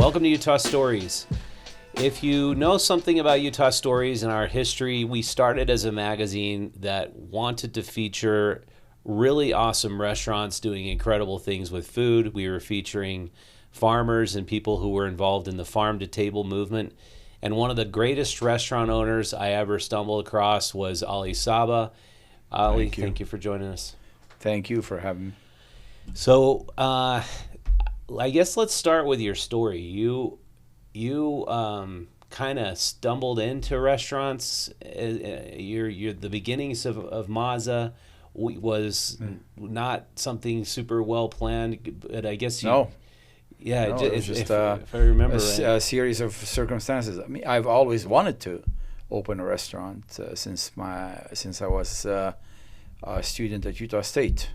Welcome to Utah Stories. If you know something about Utah Stories and our history, we started as a magazine that wanted to feature really awesome restaurants doing incredible things with food. We were featuring farmers and people who were involved in the farm-to-table movement. And one of the greatest restaurant owners I ever stumbled across was Ali Sabbah. Ali, thank you for joining us. Thank you for having me. So, I guess let's start with your story. You kind of stumbled into restaurants. You're the beginnings of Mazza was not something super well planned, but I guess you. No. Yeah, No, it was just if I remember a series of circumstances. I mean, I've always wanted to open a restaurant since I was a student at Utah State.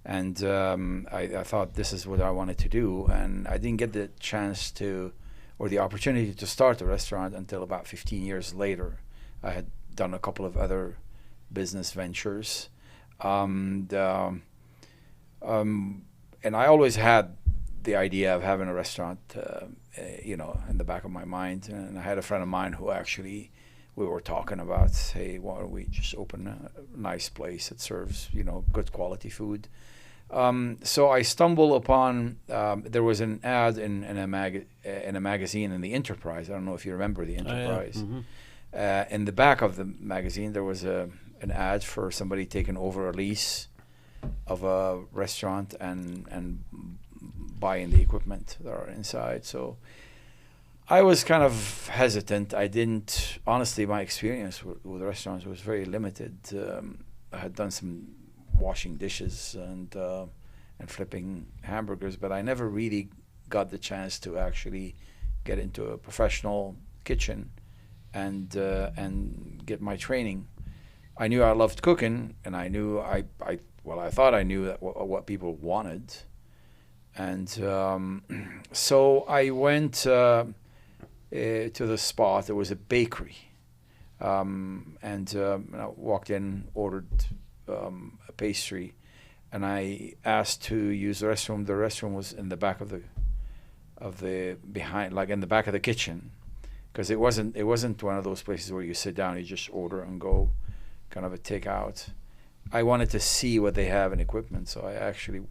I thought this is what I wanted to do, and I didn't get the chance to, or the opportunity to start a restaurant until about 15 years later. I had done a couple of other business ventures, and I always had the idea of having a restaurant, in the back of my mind. And I had a friend of mine who actually, we were talking about, hey, why don't we just open a nice place that serves, good quality food. So I stumbled upon, there was an ad in a magazine in the Enterprise. I don't know if you remember the Enterprise. Oh, yeah. In the back of the magazine, there was an ad for somebody taking over a lease of a restaurant and buying the equipment that are inside. So I was kind of hesitant. Honestly, my experience with restaurants was very limited. I had done some washing dishes and flipping hamburgers, but I never really got the chance to actually get into a professional kitchen and get my training. I knew I loved cooking, and I knew I thought I knew what people wanted, and so I went to the spot. There was a bakery, and I walked in, ordered a pastry, and I asked to use the restroom. The restroom was in the back of the behind, like in the back of the kitchen, because it wasn't one of those places where you sit down, you just order and go, kind of a takeout. I wanted to see what they have in equipment, so I actually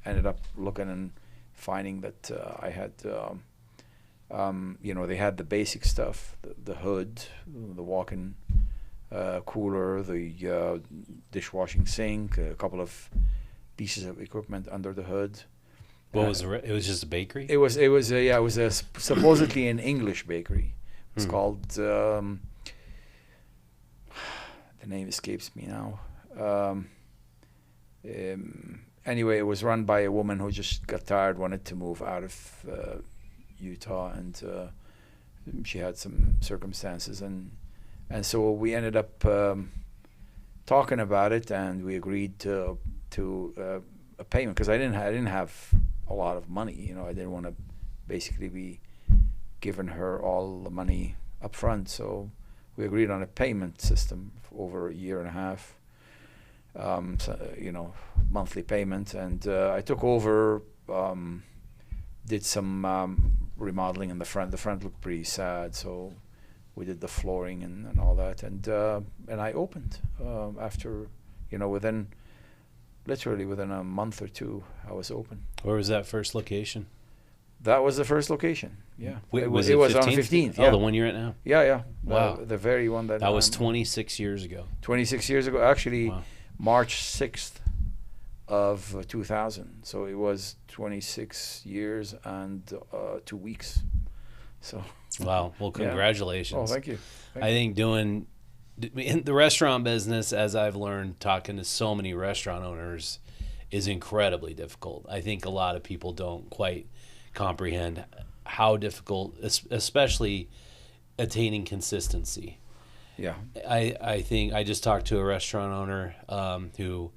ended up looking and finding that I had, they had the basic stuff, the hood, the walk-in cooler, the dishwashing sink, a couple of pieces of equipment under the hood. What was it? Was just a bakery? It was supposedly an English bakery. It's called, the name escapes me now. Anyway, it was run by a woman who just got tired, wanted to move out of Utah, and she had some circumstances, and so we ended up talking about it, and we agreed to a payment, because I didn't have a lot of money. I didn't want to basically be giving her all the money up front, so we agreed on a payment system for over a year and a half. Monthly payment, and I took over, did some remodeling in the front. The front looked pretty sad, so we did the flooring and all that, and I opened after, literally within a month or two, I was open. Where was that first location? That was the first location. Yeah, Wait, was on 15th. Yeah. Oh, the one you're at now. Yeah. Wow. The very one that was 26 years ago. 26 years ago, actually. Wow. March 6th of 2000. So it was 26 years and 2 weeks. So. Wow. Well, congratulations. Yeah. Oh, thank you. I think in the restaurant business, as I've learned talking to so many restaurant owners, is incredibly difficult. I think a lot of people don't quite comprehend how difficult, especially attaining consistency. Yeah, I think I just talked to a restaurant owner who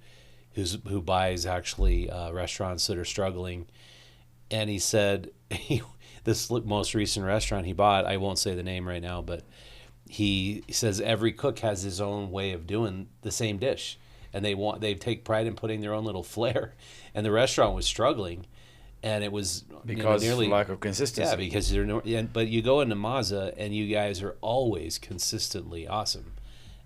buys actually restaurants that are struggling, and he said this most recent restaurant he bought, I won't say the name right now, but he says every cook has his own way of doing the same dish, and they take pride in putting their own little flair, and the restaurant was struggling, and it was Because nearly lack of consistency. yeah, because but you go into Mazza and you guys are always consistently awesome,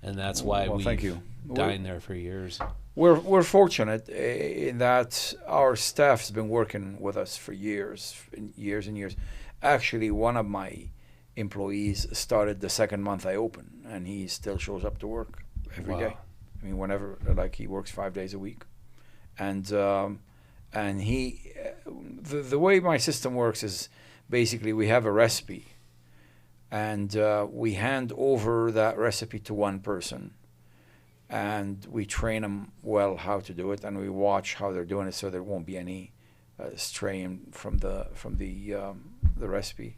and that's why Well, thank we've you. dined there for years. We're fortunate in that our staff's been working with us for years, years and years. Actually, one of my employees started the second month I opened, and he still shows up to work every day. I mean, whenever, like, he works 5 days a week, and he, the way my system works is basically we have a recipe, and we hand over that recipe to one person, and we train them well how to do it, and we watch how they're doing it, so there won't be any straying from the recipe.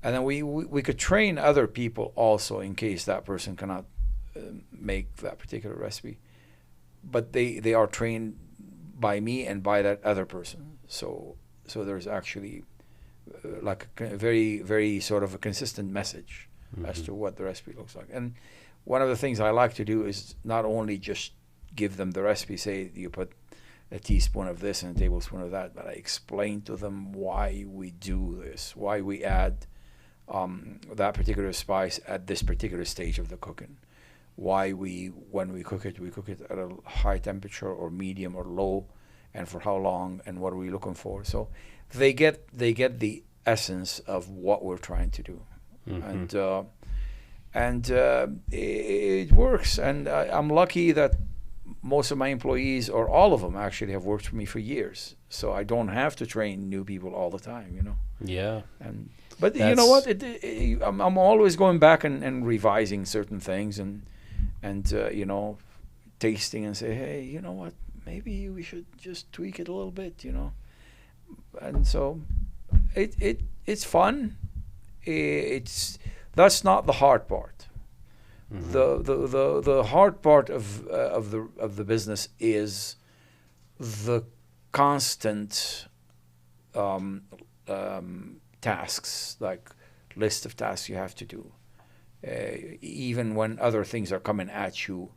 And then we could train other people also in case that person cannot make that particular recipe, but they are trained by me and by that other person. So there's actually like a very, very sort of a consistent message as to what the recipe looks like. And one of the things I like to do is not only just give them the recipe, say you put a teaspoon of this and a tablespoon of that, but I explain to them why we do this, why we add that particular spice at this particular stage of the cooking, why when we cook it at a high temperature or medium or low, and for how long, and what are we looking for. So they get the essence of what we're trying to do, and it works. And I'm lucky that most of my employees, or all of them actually, have worked for me for years, so I don't have to train new people all the time, Yeah. But you know what? I'm always going back and revising certain things, and tasting and say, hey, you know what? Maybe we should just tweak it a little bit, And so, it's fun. That's not the hard part. The hard part of the business is the constant tasks, like list of tasks you have to do. Even when other things are coming at you,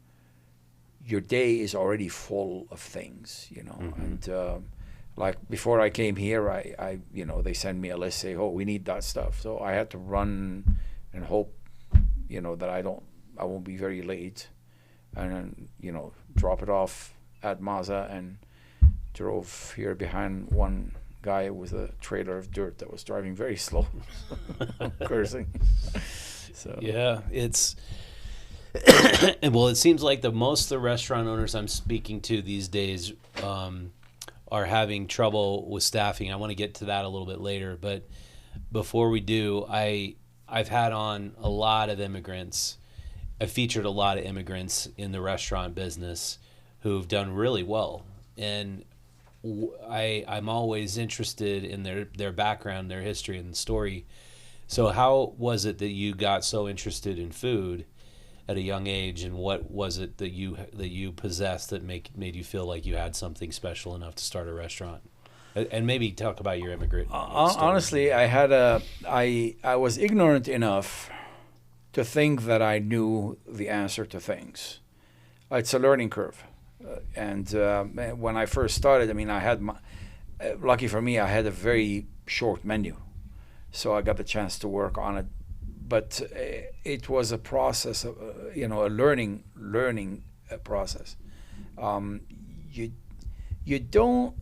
your day is already full of things, And like before I came here, I they send me a list, say, oh, we need that stuff. So I had to run and hope, that I won't be very late, and then, drop it off at Mazza, and drove here behind one guy with a trailer of dirt that was driving very slow, cursing. So yeah, it's well, it seems like most of the restaurant owners I'm speaking to these days are having trouble with staffing. I want to get to that a little bit later, but before we do, I've had on a lot of immigrants. I've featured a lot of immigrants in the restaurant business who've done really well, and I'm always interested in their background, their history, and story. So how was it that you got so interested in food at a young age, and what was it that you possessed that made you feel like you had something special enough to start a restaurant? And maybe talk about your immigrant story. Honestly, I was ignorant enough to think that I knew the answer to things. It's a learning curve. And when I first started, I had lucky for me, I had a very short menu, so I got the chance to work on it. But it was a process, of, a learning process. You don't,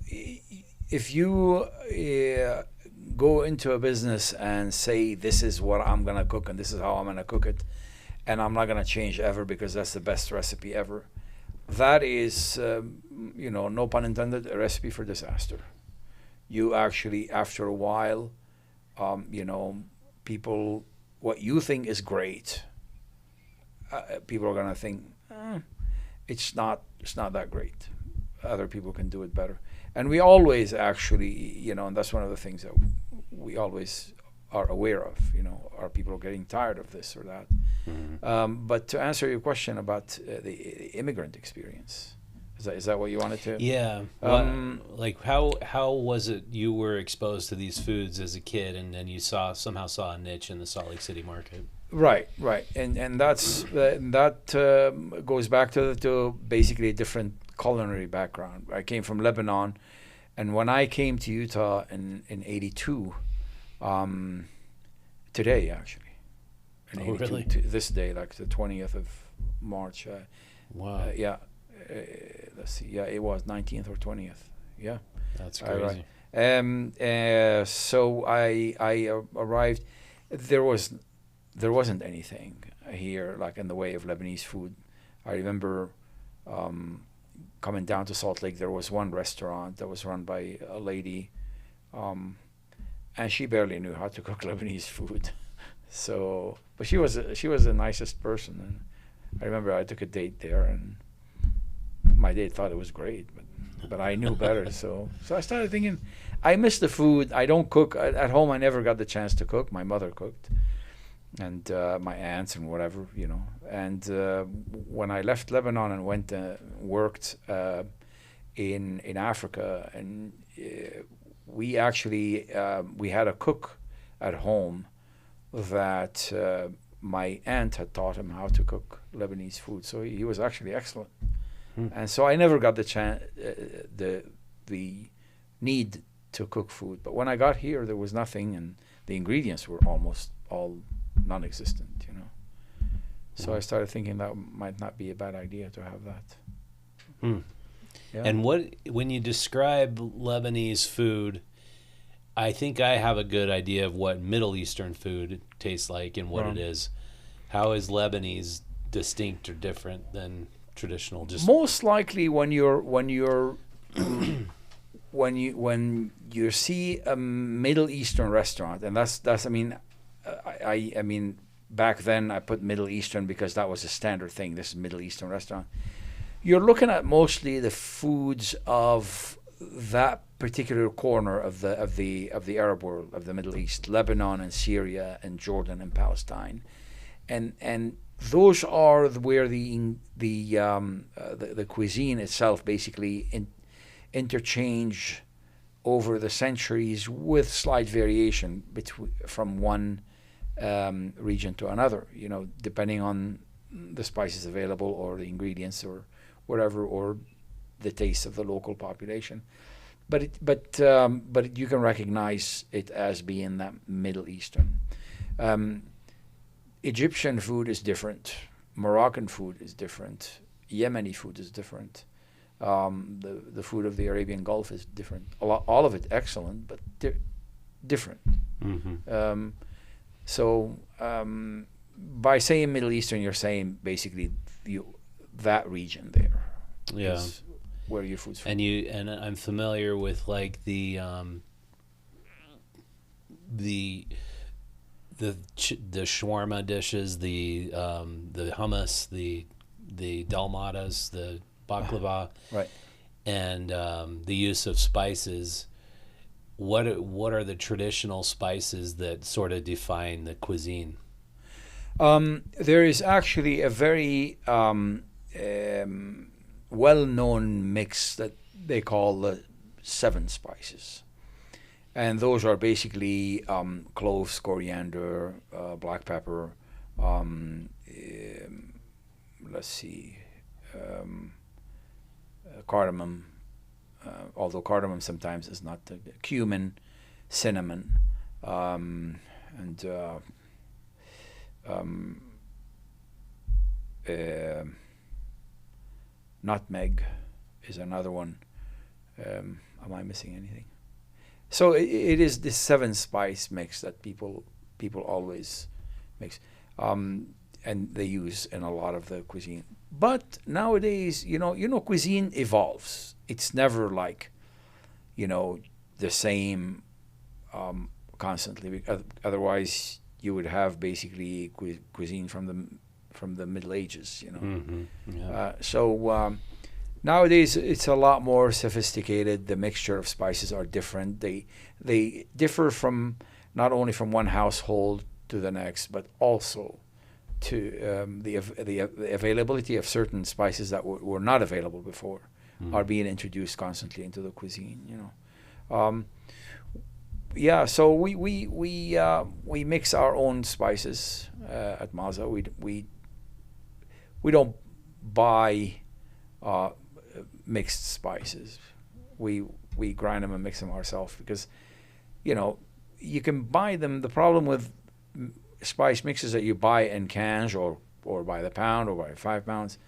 if you go into a business and say, this is what I'm gonna cook and this is how I'm gonna cook it, and I'm not gonna change ever because that's the best recipe ever. That is, no pun intended, a recipe for disaster. You actually, after a while, people, what you think is great, people are gonna think, it's not that great. Other people can do it better. And we always actually, and that's one of the things that we always are aware of, are people getting tired of this or that. But to answer your question about the immigrant experience, is that what you wanted to? Yeah. Like how was it you were exposed to these foods as a kid, and then you somehow saw a niche in the Salt Lake City market? Right. And that goes back to basically a different culinary background. I came from Lebanon, And when I came to Utah in '82, today actually, in Oh, '82, really? this day, like the 20th of March. Wow, Yeah, let's see. Yeah, it was 19th or 20th. Yeah. that's All right. crazy. So I arrived. There wasn't anything here like in the way of Lebanese food. I remember coming down to Salt Lake. There was one restaurant that was run by a lady, and she barely knew how to cook Lebanese food. So, but she was the nicest person. And I remember I took a date there, and my date thought it was great, but I knew better. So I started thinking, I miss the food. I don't cook at home. I never got the chance to cook. My mother cooked, and my aunts and whatever, you know. And when I left Lebanon and went worked in Africa, and we actually we had a cook at home that my aunt had taught him how to cook Lebanese food. So he was actually excellent. And so I never got the chance, the need to cook food. But when I got here, there was nothing, and the ingredients were almost all non-existent, you know. So I started thinking that might not be a bad idea to have that. Yeah. And when you describe Lebanese food, I think I have a good idea of what Middle Eastern food tastes like and what it is. How is Lebanese distinct or different than traditional? Just most likely when you see a Middle Eastern restaurant, and that's I mean, I mean back then I put Middle Eastern because that was a standard thing. This is Middle Eastern restaurant. You're looking at mostly the foods of that particular corner of the Arab world, of the Middle East, Lebanon and Syria and Jordan and Palestine, and those are where the cuisine itself basically interchange over the centuries with slight variation from one region to another, you know, depending on the spices available or the ingredients or whatever, or the taste of the local population. But you can recognize it as being that Middle Eastern. Egyptian food is different. Moroccan food is different. Yemeni food is different. The food of the Arabian Gulf is different. All of it excellent, but different. So by saying Middle Eastern, you're saying basically that region there. Yeah. Is where your food's from. And I'm familiar with like the shawarma dishes, the hummus, the dalmatas, the baklava, right, and the use of spices. What are the traditional spices that sort of define the cuisine? There is actually a very well-known mix that they call the 7 spices. And those are basically cloves, coriander, black pepper, cardamom, although cardamom sometimes is not the cumin, cinnamon, and nutmeg is another one. Am I missing anything? So it is this 7 spice mix that people always mix, and they use in a lot of the cuisine. But nowadays, you know, cuisine evolves. It's never like, you know, the same constantly. Otherwise, you would have basically cuisine from the Middle Ages. You know, Yeah. so. Nowadays, it's a lot more sophisticated. The mixture of spices are different. They differ from not only from one household to the next, but also to the availability of certain spices that were not available before are being introduced constantly into the cuisine. You know, yeah. So we mix our own spices at Mazza. We don't buy mixed spices. we grind them and mix them ourselves because, you know, you can buy them. The problem with spice mixes that you buy in cans or by the pound or by 5 pounds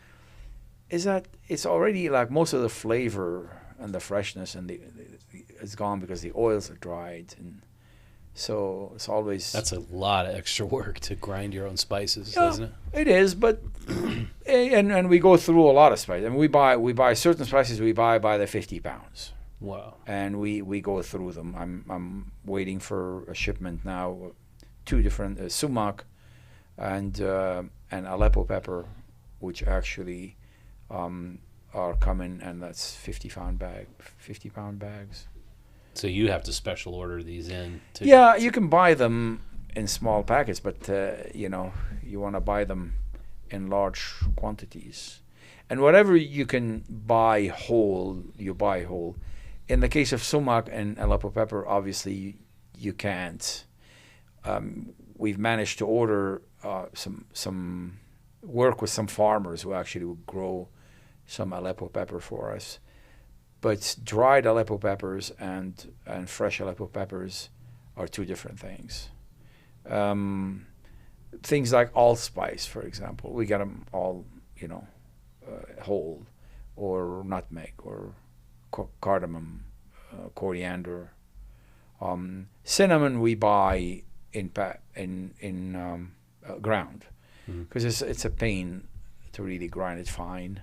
is that it's already like most of the flavor and the freshness and it's gone because the oils are dried, and so it's always That's a lot of extra work to grind your own spices, yeah, isn't it? it is, but and we go through a lot of spices. I mean, we buy certain spices we buy by the 50 pounds. Wow. And we go through them. I'm waiting for a shipment now, 2 different sumac and Aleppo pepper, which actually are coming, and that's 50 pound bags. So you have to special order these in. Yeah, you can buy them in small packets, but you know, you want to buy them in large quantities. And whatever you can buy whole, you buy whole. In the case of sumac and Aleppo pepper, obviously you can't. We've managed to order some work with some farmers who actually would grow some Aleppo pepper for us. But dried Aleppo peppers and fresh Aleppo peppers are 2 different things. Things like allspice, for example, we get them all, you know, whole, or nutmeg, or cardamom, coriander. Cinnamon we buy in ground because it's a pain to really grind it fine.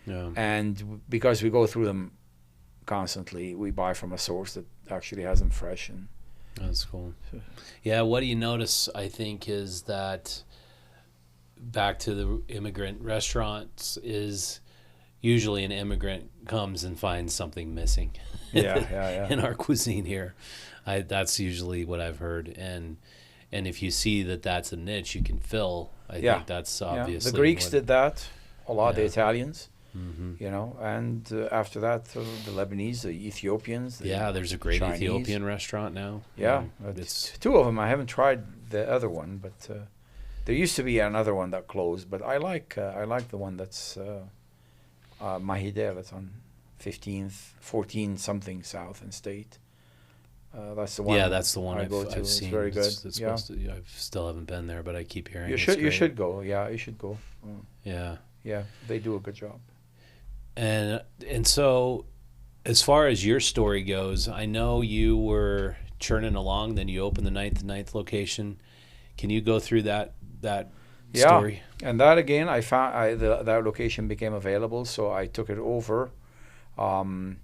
Yeah. And because we go through them constantly, we buy from a source that actually has them fresh. And that's cool. Yeah, what do you notice, I think, is that back to the immigrant restaurants is usually an immigrant comes and finds something missing in our cuisine here. That's usually what I've heard. And if you see that that's a niche you can fill, I think that's obviously. The Greeks did that a lot, the Italians. Mm-hmm. You know, and after that, the Lebanese, the Ethiopians. There's a great Chinese. Ethiopian restaurant now. Yeah, it's 2 of them. I haven't tried the other one, but there used to be another one that closed. But I like the one that's Mahideh. That's on 15th, 14 something South and State. That's the one. Yeah, that's the one I've seen. It's very good. It's supposed to, I still haven't been there, but I keep hearing. You should go. Yeah, you should go. Yeah, they do a good job. And so, as far as your story goes, I know you were churning along, then you opened the ninth location. Can you go through that story? And that again, I found that location became available, so I took it over, and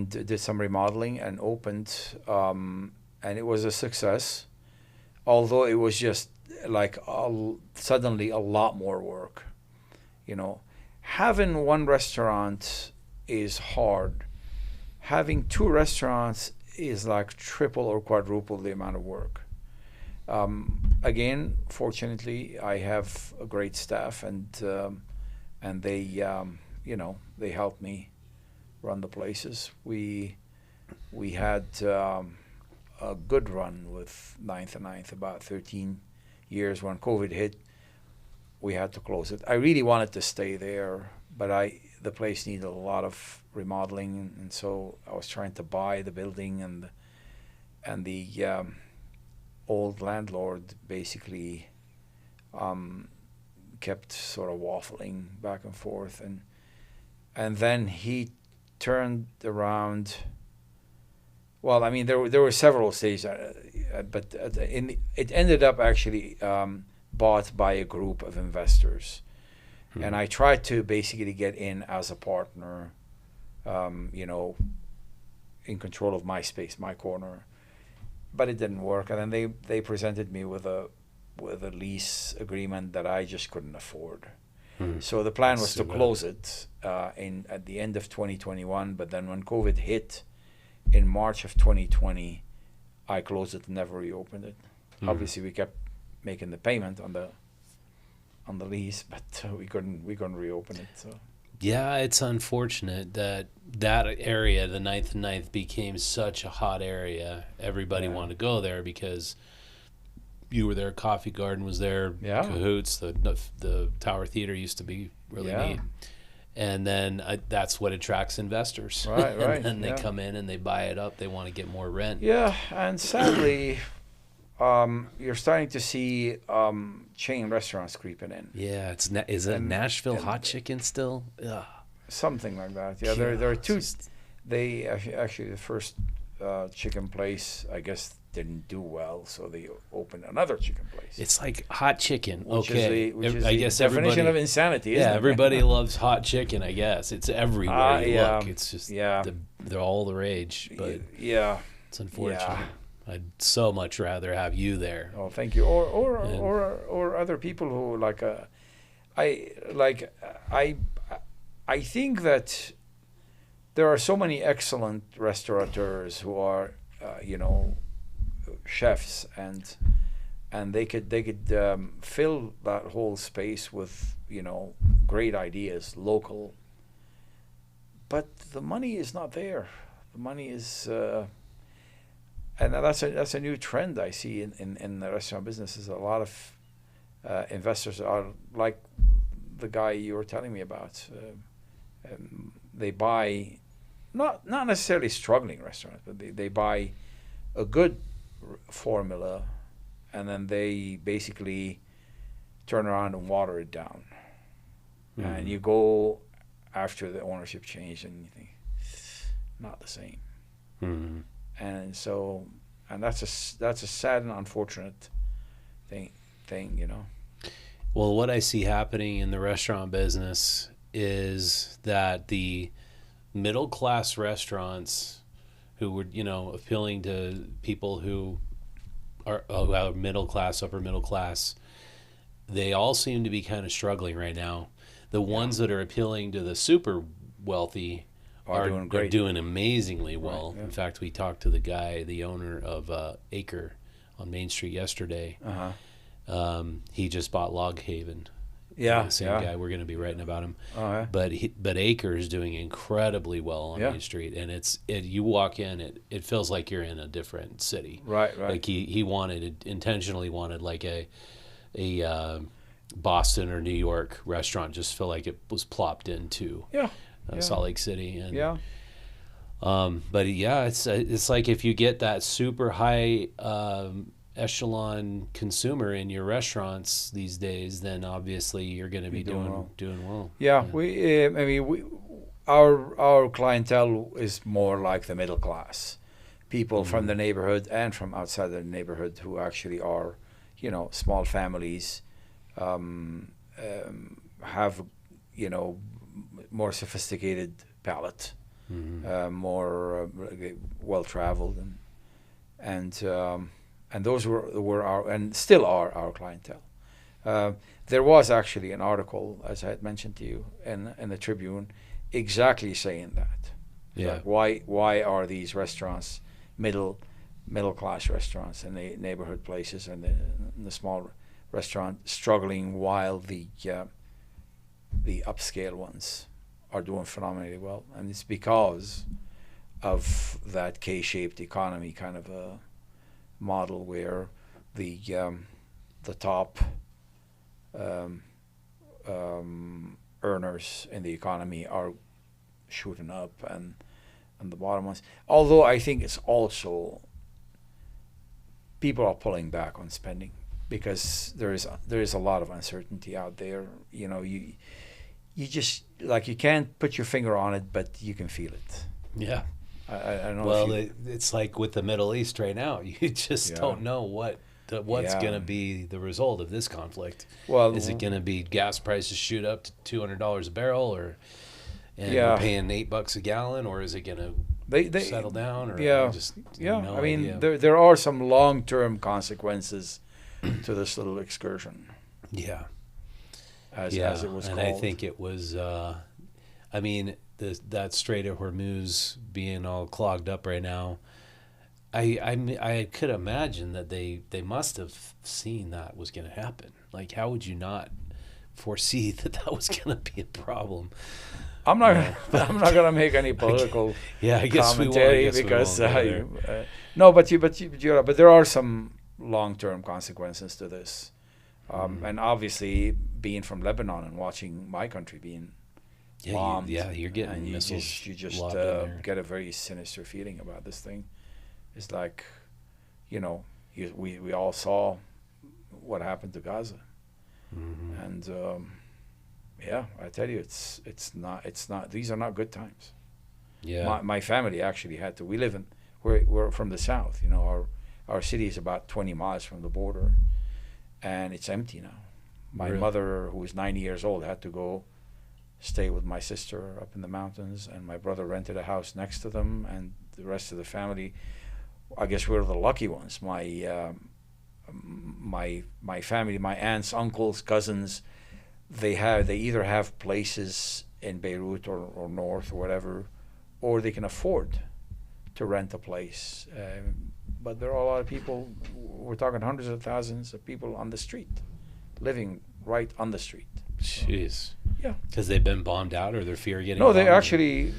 did some remodeling and opened, and it was a success. Although it was just like suddenly a lot more work, you know. Having one restaurant is hard. Having 2 restaurants is like triple or quadruple the amount of work. Again, fortunately, I have a great staff, and they, you know, they help me run the places. We had a good run with Ninth and Ninth, about 13 years. When COVID hit, we had to close it. I really wanted to stay there, but the place needed a lot of remodeling, and so I was trying to buy the building, and the old landlord basically kept sort of waffling back and forth, and then he turned around. Well, I mean, there were several stages, but it ended up actually bought by a group of investors. And I tried to basically get in as a partner, you know, in control of my space, my corner, but it didn't work. And then they presented me with a lease agreement that I just couldn't afford. So the plan was to close it at the end of 2021. But then when COVID hit in March of 2020, I closed it and never reopened it. Obviously, we kept making the payment on the lease, but we couldn't reopen it. So yeah, it's unfortunate that area, the Ninth, became such a hot area. Everybody wanted to go there because you were there. Coffee Garden was there. Yeah. Cahoots. The Tower Theater used to be really neat. and then that's what attracts investors. Right, right. And then they yeah. come in and they buy it up. They want to get more rent. Yeah, and sadly, you're starting to see chain restaurants creeping in. Yeah, is it And- Nashville and- hot chicken still? Ugh. Something like that. Yeah, there are it's two. just- They actually the first chicken place, I guess, didn't do well, so they opened another chicken place. It's like hot chicken. Which Okay, is I the guess definition everybody. of insanity. Isn't Yeah, it? everybody loves hot chicken. I guess it's everywhere you yeah, look. It's just yeah. they're all the rage, but Yeah. it's unfortunate. Yeah. I'd so much rather have you there. Oh, thank you. Or And- or other people who like I think that there are so many excellent restaurateurs who are chefs and they could fill that whole space with great ideas, local. But the money is not there. The money is. And that's a new trend I see in the restaurant business. Is a lot of investors are like the guy you were telling me about. They buy not necessarily struggling restaurants, but they buy a good formula, and then they basically turn around and water it down. Mm-hmm. And you go after the ownership change, and you think not the same. Mm-hmm. And so, and that's a sad and unfortunate thing. Well, what I see happening in the restaurant business is that the middle class restaurants who were, appealing to people who are middle class, upper middle class, they all seem to be kind of struggling right now. The ones that are appealing to the super wealthy are doing great. doing amazingly well. Right, yeah. In fact, we talked to the owner of Acre on Main Street yesterday. He just bought Log Haven. Yeah, The same guy. We're going to be writing about him. Oh, yeah. But Acre is doing incredibly well on Yeah. Main Street, and you walk in, it feels like you're in a different city. Right. Like he intentionally wanted like a Boston or New York restaurant, just feel like it was plopped into Yeah. Salt Lake City. And Yeah. but yeah, it's like if you get that super high echelon consumer in your restaurants these days, then obviously you're going to be doing well. Yeah. Our clientele is more like the middle class, people from the neighborhood and from outside the neighborhood who actually are, small families, have, more sophisticated palate, more well traveled, and those were our and still are our clientele. There was actually an article, as I had mentioned to you, in the Tribune, exactly saying that. Yeah. Like why are these restaurants middle class restaurants and the neighborhood places and the small restaurant struggling while the upscale ones are doing phenomenally well? And it's because of that K-shaped economy kind of a model where the top earners in the economy are shooting up and the bottom ones. Although I think it's also people are pulling back on spending because there is a lot of uncertainty out there. You just you can't put your finger on it, but you can feel it. Yeah. I don't know. Well, it's like with the Middle East right now. You just don't know what's going to be the result of this conflict. Well, is it going to be gas prices shoot up to $200 a barrel, and Yeah. we're paying $8 a gallon, or is it going to settle down? Or Yeah. no I mean, idea. there are some long-term consequences to this little excursion, Yeah. as it was and called. I think it was. That Strait of Hormuz being all clogged up right now. I could imagine that they must have seen that was going to happen. Like, how would you not foresee that was going to be a problem? I'm not going to make any political I guess commentary we because won't go there. no, but there are some long-term consequences to this, and obviously being from Lebanon and watching my country being bombed. You're getting and missiles you just lobbed in there. get a very sinister feeling about this thing. It's like, we all saw what happened to Gaza, and I tell you, it's not. These are not good times. Yeah. My family actually had to. We're from the south. Our city is about 20 miles from the border, and it's empty now. My Really? mother, who was 90 years old, had to go stay with my sister up in the mountains, and my brother rented a house next to them, and the rest of the family, I guess we're the lucky ones. My family, my aunts, uncles, cousins, they either have places in Beirut or north or whatever, or they can afford to rent a place. But there are a lot of people, we're talking hundreds of thousands of people on the street, living right on the street. Jeez. Yeah. Because they've been bombed out, or their fear of getting No, they bombed? actually,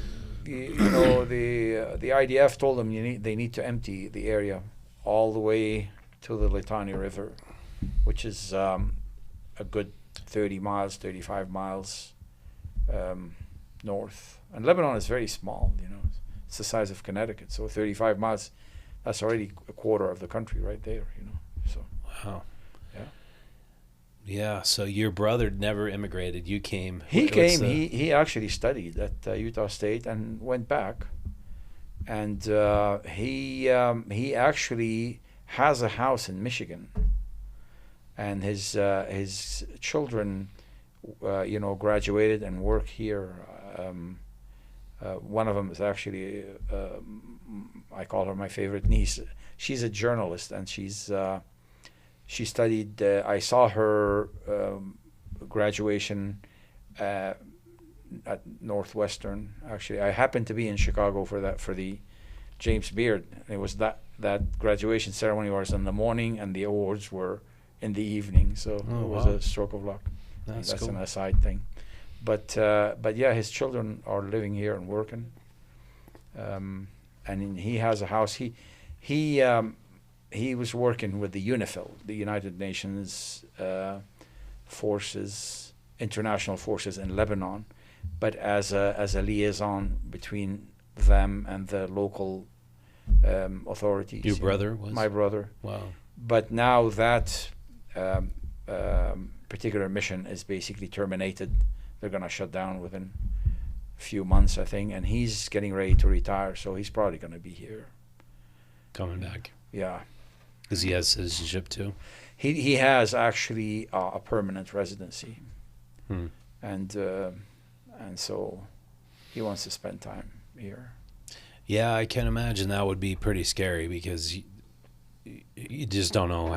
the IDF told them they need to empty the area all the way to the Litani River, which is a good 30 miles, 35 miles north. And Lebanon is very small, It's the size of Connecticut, so 35 miles, that's already a quarter of the country right there, So. Wow. Yeah. Yeah, so your brother never immigrated. You came. He What's came. the- He actually studied at Utah State and went back, and he actually has a house in Michigan, and his children, graduated and work here. One of them is actually, I call her my favorite niece. She's a journalist, and she studied. I saw her graduation at Northwestern. Actually, I happened to be in Chicago for the James Beard. It was that graduation ceremony was in the morning, and the awards were in the evening. So it was a stroke of luck. That's cool. an aside thing. But yeah, his children are living here and working. And he has a house. He was working with the UNIFIL, the United Nations forces, international forces in Lebanon, but as a liaison between them and the local authorities. Your brother was? My brother. Wow. But now that particular mission is basically terminated. They're going to shut down within a few months, I think, and he's getting ready to retire, so he's probably going to be here. Coming back. Yeah. Because he has citizenship too? He has actually a permanent residency, and so he wants to spend time here. Yeah, I can imagine that would be pretty scary because you just don't know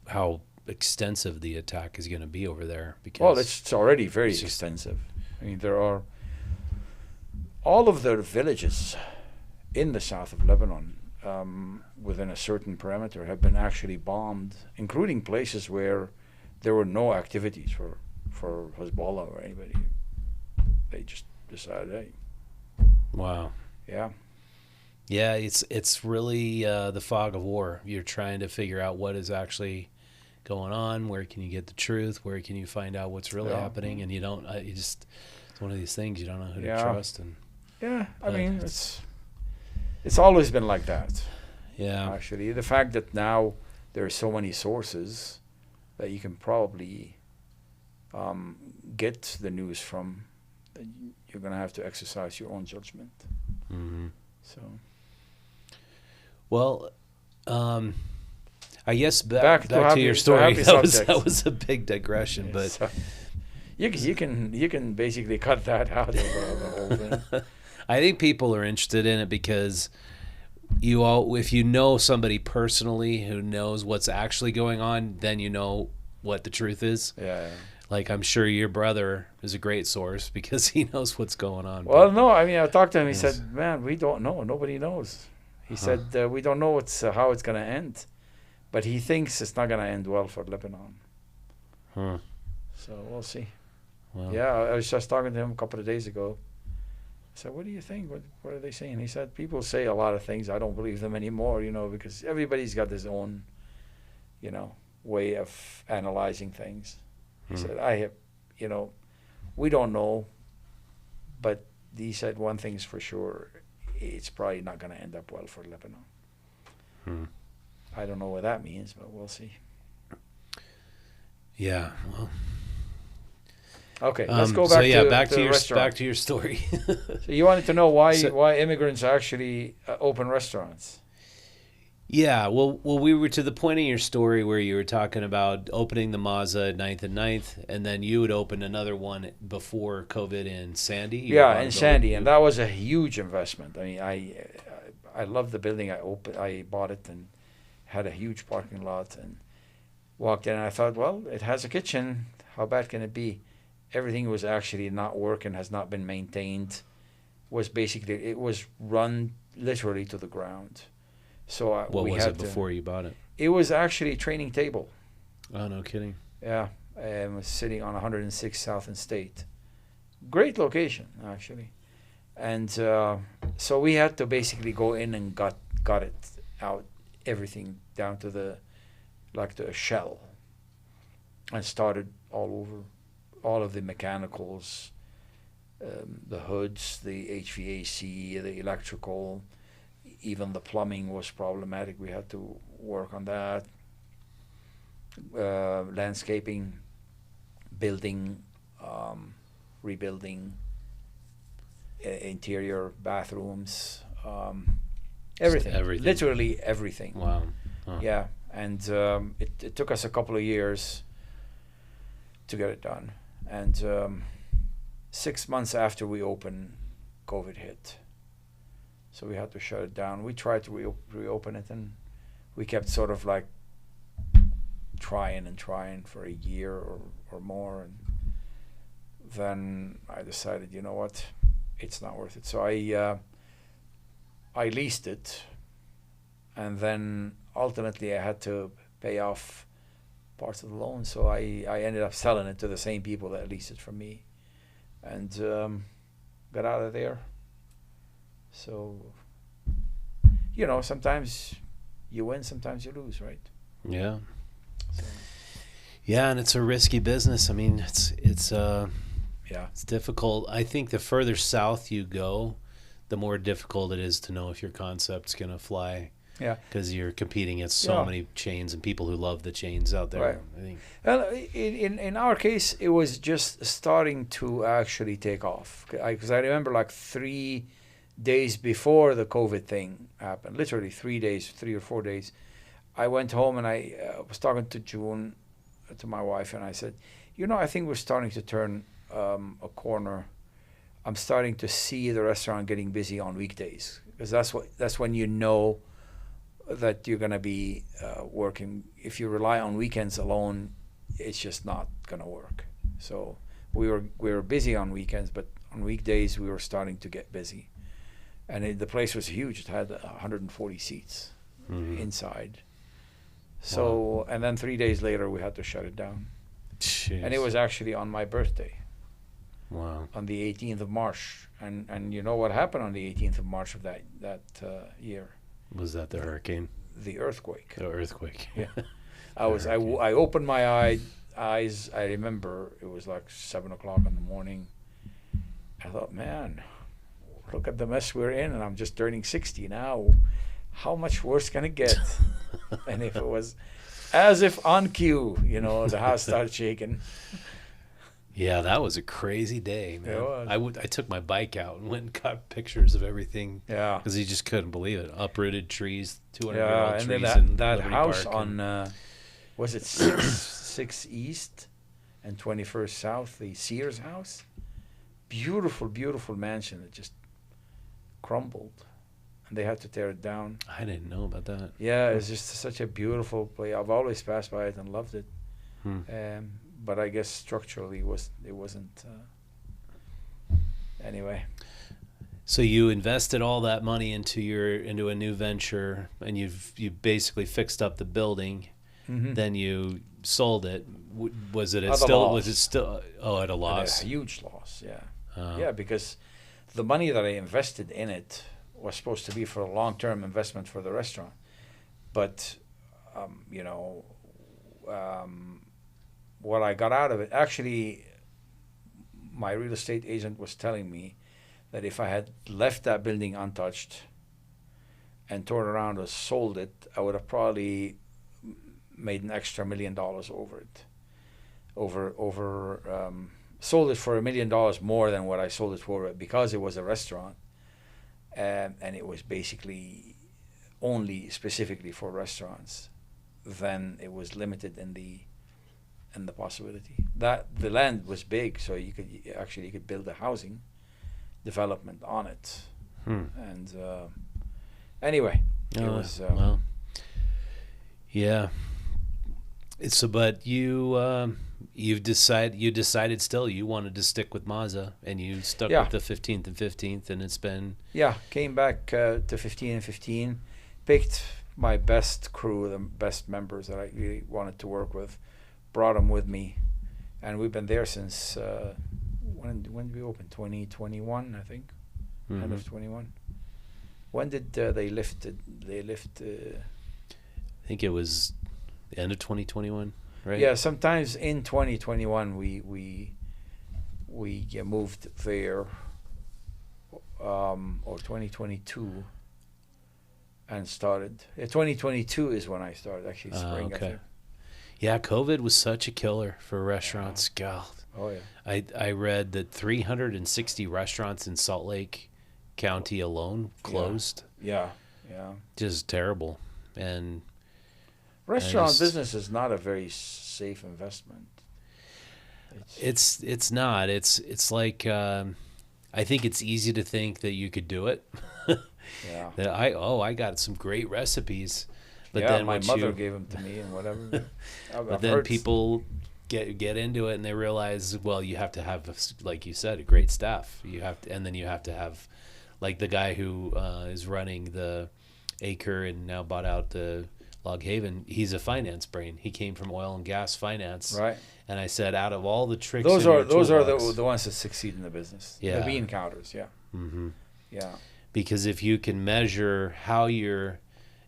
how extensive the attack is going to be over there. Because well, it's already very extensive. I mean, there are all of the villages in the south of Lebanon within a certain perimeter have been actually bombed, including places where there were no activities for Hezbollah or anybody. They just decided, hey. Wow. Yeah. Yeah, it's really the fog of war. You're trying to figure out what is actually going on. Where can you get the truth? Where can you find out what's really happening? And you don't. It's one of these things you don't know who to trust. And yeah, I mean it's always been like that. Yeah. Actually, the fact that now there are so many sources that you can probably get the news from, you're going to have to exercise your own judgment. Mm-hmm. So. Well, I guess back to your to story. happy That was a big digression, but so you can basically cut that out of the whole thing. I think people are interested in it because if you know somebody personally who knows what's actually going on, then you know what the truth is. Yeah. Like, I'm sure your brother is a great source because he knows what's going on. Well, no, I mean, I talked to him. He said, "Man, we don't know. Nobody knows." He said, "We don't know how it's going to end, but he thinks it's not going to end well for Lebanon." Huh. So we'll see. Well, Yeah, I was just talking to him a couple of days ago. I said, "What do you think? What are they saying?" He said, "People say a lot of things. I don't believe them anymore, because everybody's got his own, way of analyzing things." He said, we don't know But he said one thing's for sure, it's probably not going to end up well for Lebanon. I don't know what that means, but we'll see. Yeah. Well. Okay, let's go back to your restaurant. back to your story. So you wanted to know why immigrants actually open restaurants. Yeah, well, we were to the point in your story where you were talking about opening the Mazza at 9th and 9th, and then you would open another one before COVID in Sandy. Yeah, in Sandy, and that was a huge investment. I mean, I loved the building. I bought it and had a huge parking lot and walked in, and I thought, well, it has a kitchen. How bad can it be? Everything was actually not working, has not been maintained. It was run literally to the ground. So what was it before you bought it? It was actually a training table. Oh, no kidding. Yeah, it was sitting on 106 South and State. Great location, actually. And so we had to basically go in and got it out, everything down to the shell, and started all over, all of the mechanicals, the hoods, the HVAC, the electrical. Even the plumbing was problematic. We had to work on that. Landscaping, building, rebuilding, interior bathrooms, everything. Literally everything. Wow. Huh. Yeah, and it took us a couple of years to get it done. And 6 months after we opened, COVID hit. So we had to shut it down. We tried to reopen it, and we kept sort of like trying for a year or more. And then I decided, you know what, it's not worth it. So I leased it, and then ultimately I had to pay off parts of the loan. So I ended up selling it to the same people that leased it from me, and got out of there. So, you know, sometimes you win, sometimes you lose, right? Yeah. So. Yeah, and it's a risky business. I mean, it's difficult. I think the further south you go, the more difficult it is to know if your concept's going to fly. Yeah. Because you're competing against so many chains and people who love the chains out there. Right. I think. Well, in our case, it was just starting to actually take off. Because I remember like 3 days before the COVID thing happened, literally 3 or 4 days, I went home and I was talking to June, to my wife, and I said, you know, I think we're starting to turn a corner. I'm starting to see the restaurant getting busy on weekdays, because that's when you know that you're going to be working. If you rely on weekends alone, it's just not going to work. So we were busy on weekends, but on weekdays we were starting to get busy. And the place was huge. It had 140 seats inside. So, wow. And then 3 days later, we had to shut it down. Jeez. And it was actually on my birthday. Wow. On the 18th of March. And you know what happened on the 18th of March of that year? Was that the hurricane? The earthquake. The earthquake. Yeah. I opened my eyes. I remember it was like 7 o'clock in the morning. I thought, man, look at the mess we're in, and I'm just turning 60 now. How much worse can it get? And if it was as if on cue, you know, the house started shaking. Yeah, that was a crazy day, man. It was. I took my bike out and went and got pictures of everything. Yeah. Because you just couldn't believe it. Uprooted trees, 200-year-old yeah, and trees. then that house on, was it 6 East and 21st South, the Sears house? Beautiful, beautiful mansion that just crumbled, and they had to tear it down. I didn't know about that. Yeah, it's just such a beautiful place. I've always passed by it and loved it. But I guess structurally it wasn't. Anyway. So you invested all that money into a new venture, and you basically fixed up the building. Mm-hmm. Then you sold it. Was it still at a loss? A huge loss. Yeah. Yeah, because the money that I invested in it was supposed to be for a long-term investment for the restaurant. But, what I got out of it, actually, my real estate agent was telling me that if I had left that building untouched and turned around or sold it, I would have probably made an extra $1 million over it. Sold it for $1 million more than what I sold it for, because it was a restaurant, and it was basically only specifically for restaurants. Then it was limited in the possibility. That the land was big, so you could build a housing development on it. And anyway, it was well, yeah. So, but you decided still you wanted to stick with Mazza, and you stuck with the 15th and 15th, and it's been came back to 15 and 15, picked my best crew, the best members that I really wanted to work with, brought them with me, and we've been there since when did we open? 2021, I think. End of 21. When did they lift? They lift. I think it was the end of 2021, right? Yeah, sometimes in 2021 we moved there, or 2022, and started. 2022 is when I started, actually, spring. Okay. After. Yeah, COVID was such a killer for restaurants. Yeah. God. Oh yeah. I read that 360 restaurants in Salt Lake County alone closed. Yeah. Just terrible. And restaurant business is not a very safe investment. It's not. It's like I think it's easy to think that you could do it. Yeah. That I got some great recipes, but then my mother gave them to me and whatever. But then people get into it and they realize, well, you have to have, like you said, a great staff. You have to, and then you have to have, like the guy who is running the Acre and now bought out the Log Haven. He's a finance brain. He came from oil and gas finance. Right. And I said, out of all the tricks, those are the ones that succeed in the business. Yeah. The bean counters. Yeah. Mm-hmm. Yeah. Because if you can measure how you're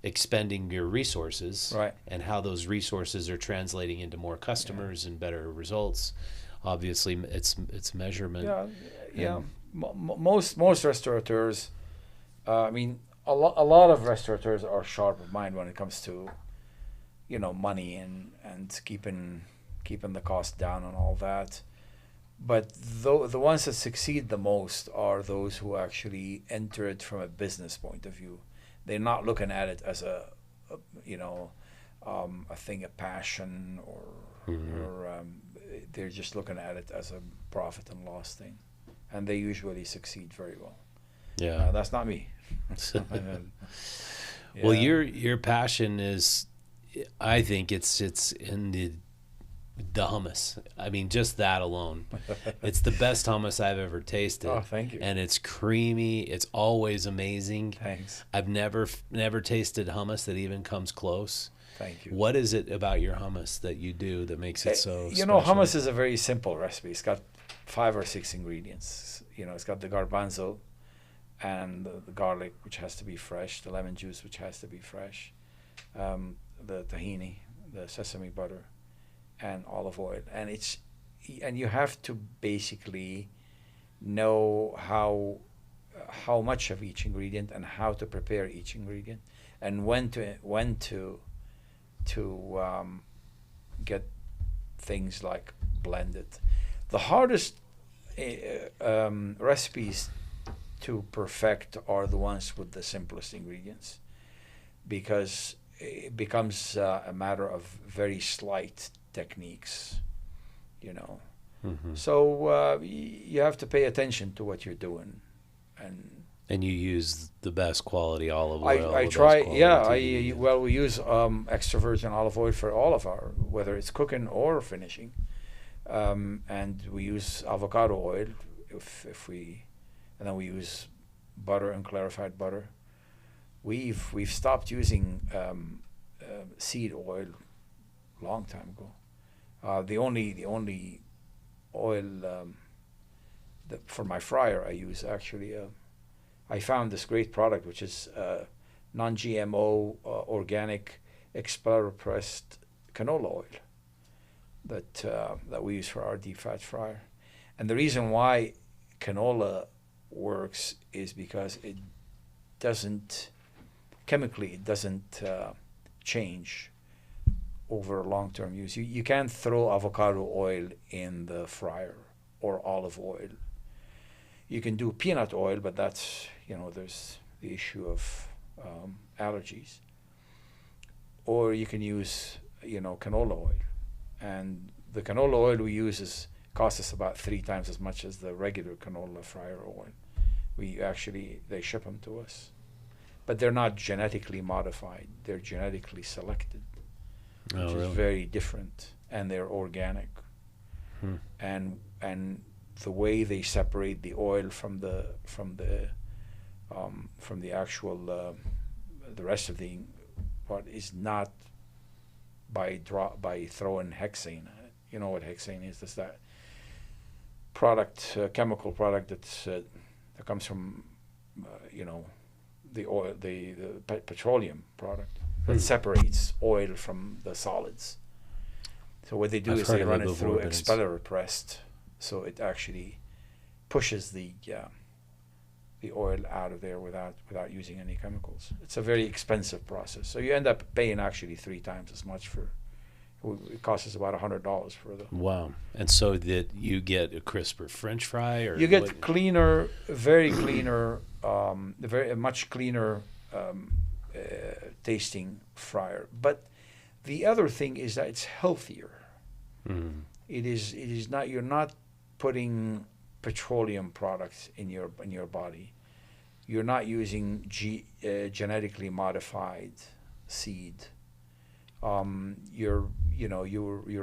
expending your resources, right, and how those resources are translating into more customers and better results, obviously it's measurement. Yeah. Most restaurateurs, I mean, a lot of restaurateurs are sharp of mind when it comes to, money and keeping the cost down and all that. But the ones that succeed the most are those who actually enter it from a business point of view. They're not looking at it as a thing of passion, or they're just looking at it as a profit and loss thing, and they usually succeed very well. Yeah, that's not me. Well, your passion is, I think it's in the hummus. I mean, just that alone. It's the best hummus I've ever tasted. Oh, thank you. And it's creamy. It's always amazing. Thanks. I've never tasted hummus that even comes close. Thank you. What is it about your hummus that you do that makes it so special? Hummus is a very simple recipe. It's got 5 or 6 ingredients. It's got the garbanzo and the garlic, which has to be fresh, the lemon juice, which has to be fresh, the tahini, the sesame butter, and olive oil. And you have to basically know how much of each ingredient and how to prepare each ingredient, and when to get things like blended. The hardest recipes to perfect are the ones with the simplest ingredients, because it becomes a matter of very slight techniques, So you have to pay attention to what you're doing, and you use the best quality olive oil. I try. We use extra virgin olive oil for all of our, whether it's cooking or finishing, and we use avocado oil and then we use butter and clarified butter. We've stopped using seed oil long time ago. The only oil for my fryer I use, actually, I found this great product, which is non-GMO organic expeller pressed canola oil that we use for our deep fat fryer. And the reason why canola works is because it doesn't, chemically, it doesn't change over long-term use. You can't throw avocado oil in the fryer or olive oil. You can do peanut oil, but that's, there's the issue of allergies. Or you can use, canola oil. And the canola oil we use costs us about 3 times as much as the regular canola fryer oil. They ship them to us. But they're not genetically modified. They're genetically selected, which is very different, and they're organic. And the way they separate the oil from the actual the rest of the part is not by throwing hexane. You know what hexane is? That's that product, chemical product that comes from the oil, the petroleum product that separates oil from the solids. So what they do is they run it through expeller pressed, so it actually pushes the oil out of there without using any chemicals. It's a very expensive process. So you end up paying actually 3 times as much for. It costs us about $100 for the. Wow! And so that you get a crisper French fry, or you get cleaner, very cleaner, very much cleaner tasting fryer. But the other thing is that it's healthier. It is not. You're not putting petroleum products in your body. You're not using genetically modified seed. You're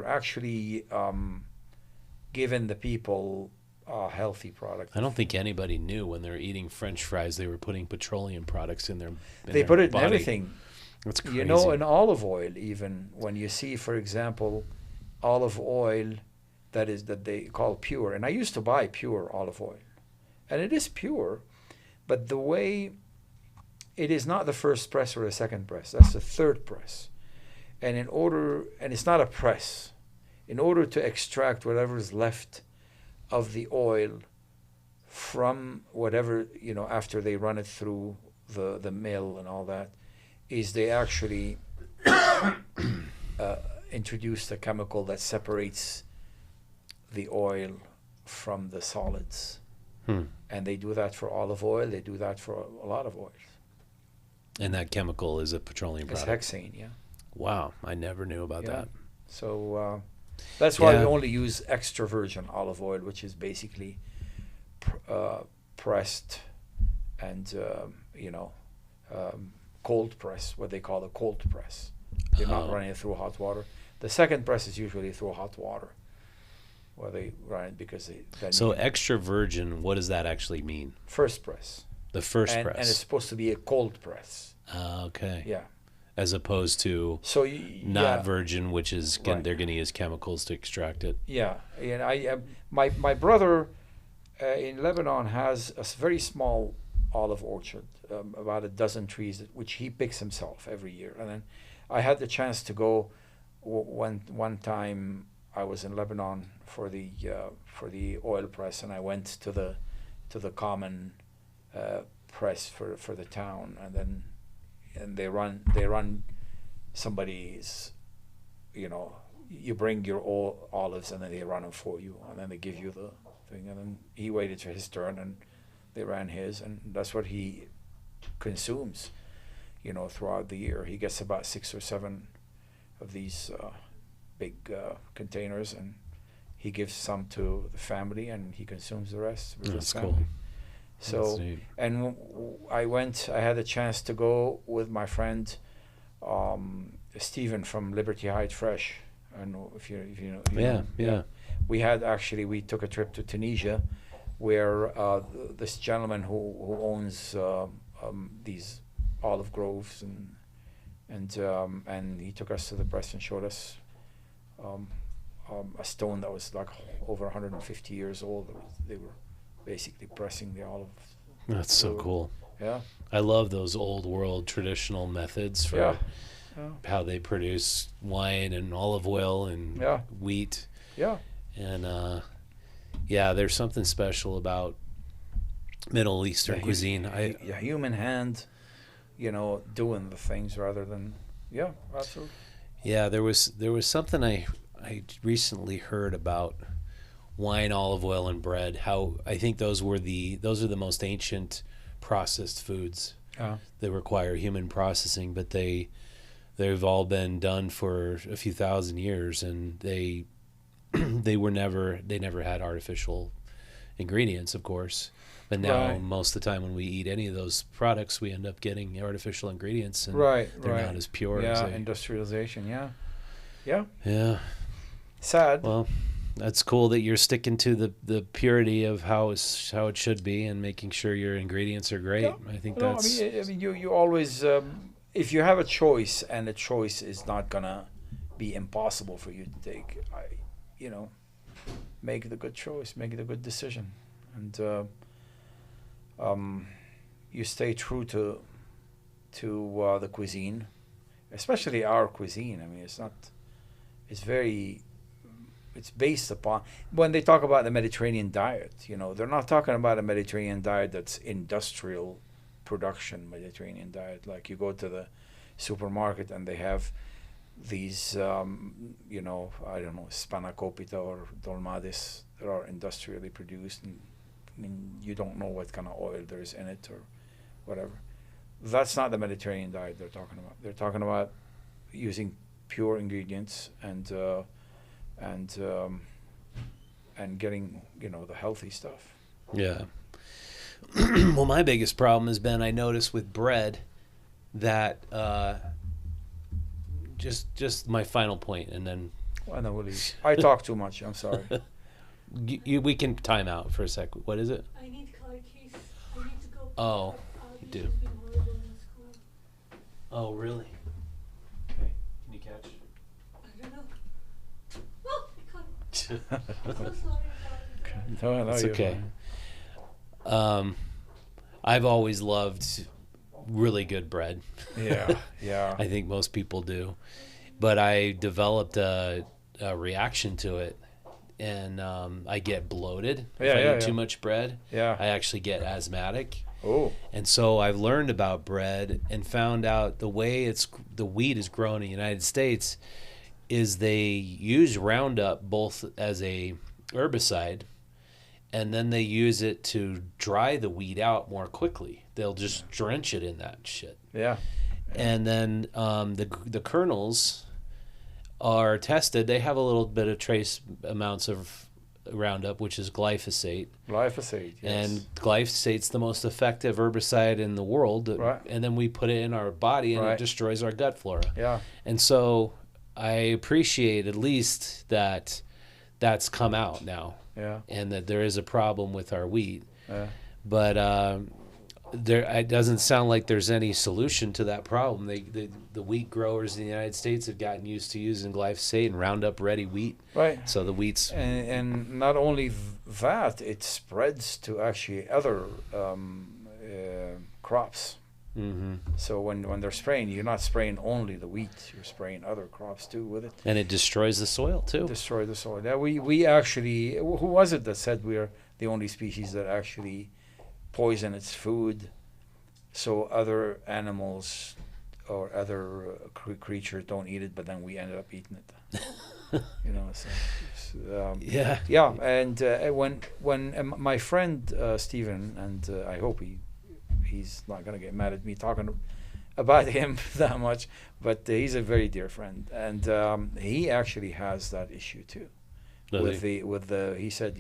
actually giving the people a healthy product. I don't think anybody knew when they were eating French fries they were putting petroleum products in their. They put it in everything. That's crazy. In olive oil, even when you see, for example, olive oil that they call pure, and I used to buy pure olive oil, and it is pure, but the way it is not the first press or the second press, that's the third press. And it's not a press. In order to extract whatever is left of the oil from whatever, after they run it through the mill and all that, is they actually introduce the chemical that separates the oil from the solids. And they do that for olive oil. They do that for a lot of oils. And that chemical is a petroleum product? It's hexane, yeah. Wow, I never knew about that. So that's why we only use extra virgin olive oil, which is basically pressed and cold press, what they call a cold press. They're not running it through hot water. The second press is usually through hot water, where they run it because they. So extra virgin, what does that actually mean? First press. The first press. And it's supposed to be a cold press. Okay. Yeah. As opposed to not virgin, which is they're going to use chemicals to extract it. Yeah, and my brother in Lebanon has a very small olive orchard, about a dozen trees, which he picks himself every year. And then I had the chance to go one time. I was in Lebanon for the oil press, and I went to the common press for the town, and they run somebody's, you bring your olives and then they run them for you, and then they give you the thing, and then he waited for his turn and they ran his, and that's what he consumes, throughout the year. He gets about 6 or 7 of these big containers, and he gives some to the family and he consumes the rest with his family. Cool. So, and I had a chance to go with my friend Stephen from Liberty Heights Fresh. I don't know if you know. Yeah. We took a trip to Tunisia, where this gentleman who owns these olive groves, and he took us to the press and showed us a stone that was like over 150 years old. They were basically pressing the olives. That's so cool. Yeah. I love those old world traditional methods for how they produce wine and olive oil and wheat. Yeah. And there's something special about Middle Eastern cuisine. A human hand, doing the things rather than, yeah, absolutely. Yeah, there was something I recently heard about wine, olive oil, and bread. How I think those are the most ancient processed foods that require human processing, but they've all been done for a few thousand years, and they never had artificial ingredients, of course. But now, most of the time when we eat any of those products, we end up getting artificial ingredients, and they're not as pure. Yeah, industrialization. Yeah. Yeah. Sad. Well, that's cool that you're sticking to the purity of how it should be, and making sure your ingredients are great. Yeah. I think that's. I mean, you always, if you have a choice, and the choice is not gonna be impossible for you to take, make the good choice, make the good decision, and you stay true to the cuisine, especially our cuisine. I mean, it's based upon, when they talk about the Mediterranean diet, they're not talking about a Mediterranean diet that's industrial production Mediterranean diet. Like you go to the supermarket and they have these, I don't know, spanakopita or dolmades that are industrially produced, and I mean, you don't know what kind of oil there's in it or whatever. That's not the Mediterranean diet they're talking about. They're talking about using pure ingredients and getting the healthy stuff. Yeah. Well, my biggest problem has been, I noticed with bread that just my final point, and then I talk too much. I'm sorry. We can time out for a sec. What is it? I need car keys. I need to go. Oh, you do. Oh, really? Okay. Can you catch? I don't know. Oh, I can't. I'm so sorry. No, it's okay. I've always loved really good bread. Yeah. I think most people do, but I developed a reaction to it. And I get bloated if I eat too much bread. Yeah. I actually get asthmatic. Oh. And so I've learned about bread and found out the way the wheat is grown in the United States is they use Roundup both as a herbicide, and then they use it to dry the wheat out more quickly. They'll just drench it in that shit. Yeah. And then the kernels are tested. They have a little bit of trace amounts of Roundup, which is glyphosate. Glyphosate, yes. And glyphosate's the most effective herbicide in the world. Right. And then we put it in our body, and it destroys our gut flora. Yeah. And so I appreciate at least that that's come out now. Yeah. And that there is a problem with our wheat. Yeah. But it doesn't sound like there's any solution to that problem. The wheat growers in the United States have gotten used to using glyphosate and Roundup Ready wheat. Right. So the wheat's and not only that, it spreads to actually other crops. Mm-hmm. So when they're spraying, you're not spraying only the wheat; you're spraying other crops too with it. And it destroys the soil too. Destroy the soil. Yeah, we actually, who was it that said we're the only species that actually poison its food, so other animals or other creatures don't eat it, but then we ended up eating it. Yeah. And when my friend Stephen, and I hope he's not gonna get mad at me talking about him that much, but he's a very dear friend, and he actually has that issue too. Really? With the he said,